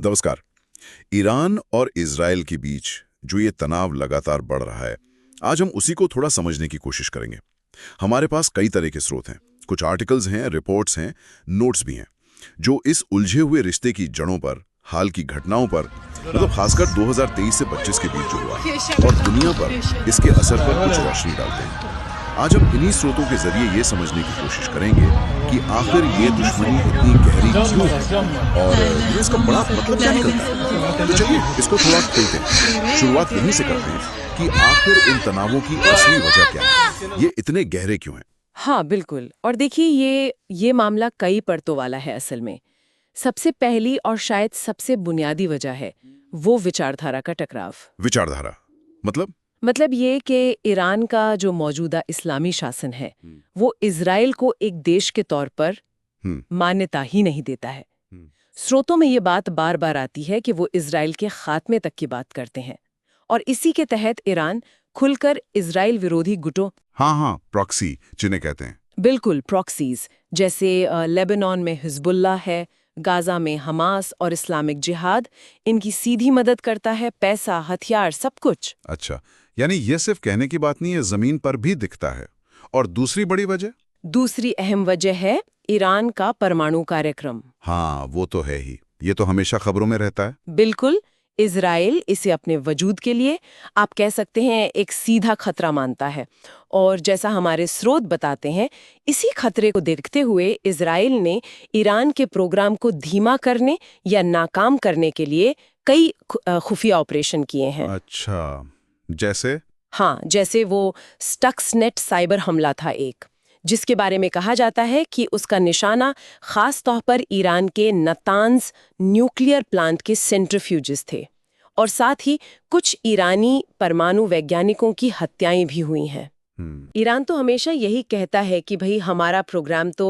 नमस्कार। ईरान और इजराइल के बीच जो ये तनाव लगातार बढ़ रहा है, आज हम उसी को थोड़ा समझने की कोशिश करेंगे। हमारे पास कई तरह के स्रोत हैं, कुछ आर्टिकल्स हैं, रिपोर्ट्स हैं, नोट्स भी हैं, जो इस उलझे हुए रिश्ते की जड़ों पर, हाल की घटनाओं पर, मतलब खासकर 2023 से 25 के बीच जो हुआ और दुनिया पर इसके असर पर कुछ रोशनी डालते हैं। आज हम इन्हीं स्रोतों के जरिए ये समझने की कोशिश करेंगे कि आखिर ये दुश्मनी इतनी गहरी क्यों है और इसका बड़ा मतलब क्या निकलता है। तो चलिए इसको थोड़ा खोलते हैं। शुरुआत यहीं से करते हैं कि आखिर इन तनावों की असली वजह क्या है, ये इतने गहरे क्यों हैं। हाँ, बिल्कुल। और देखिए ये मामला कई परतों वाला है असल में। सबसे पहली और शायद सबसे बुनियादी वजह है वो विचारधारा का टकराव। विचारधारा मतलब ये कि ईरान का जो मौजूदा इस्लामी शासन है वो इजराइल को एक देश के तौर पर मान्यता ही नहीं देता है। स्रोतों में ये बात बार बार आती है कि वो इजराइल के खात्मे तक की बात करते हैं और इसी के तहत ईरान खुलकर इजराइल विरोधी गुटों, हाँ, प्रॉक्सी जिन्हें कहते हैं। बिल्कुल प्रॉक्सीज, जैसे लेबनान में हिजबुल्लाह है, गाजा में हमास और इस्लामिक जिहाद, इनकी सीधी मदद करता है, पैसा, हथियार, सब कुछ। अच्छा, यानी ये सिर्फ कहने की बात नहीं है, जमीन पर भी दिखता है। और दूसरी बड़ी वजह? दूसरी अहम वजह है ईरान का परमाणु कार्यक्रम। हाँ, वो तो है ही, ये तो हमेशा खबरों में रहता है। बिल्कुल। इजराइल इसे अपने वजूद के लिए, आप कह सकते हैं, एक सीधा खतरा मानता है। और जैसा हमारे स्रोत बताते हैं, इसी खतरे को देखते हुए इजराइल ने ईरान के प्रोग्राम को धीमा करने या नाकाम करने के लिए कई खुफिया ऑपरेशन किए हैं। अच्छा, जैसे? हाँ, जैसे वो स्टक्सनेट साइबर हमला था एक, जिसके बारे में कहा जाता है कि उसका निशाना खास तौर पर ईरान के नतांज न्यूक्लियर प्लांट के सेंट्रीफ्यूजेस थे और साथ ही कुछ ईरानी परमाणु वैज्ञानिकों की हत्याएं भी हुई हैं। ईरान तो हमेशा यही कहता है कि भाई हमारा प्रोग्राम तो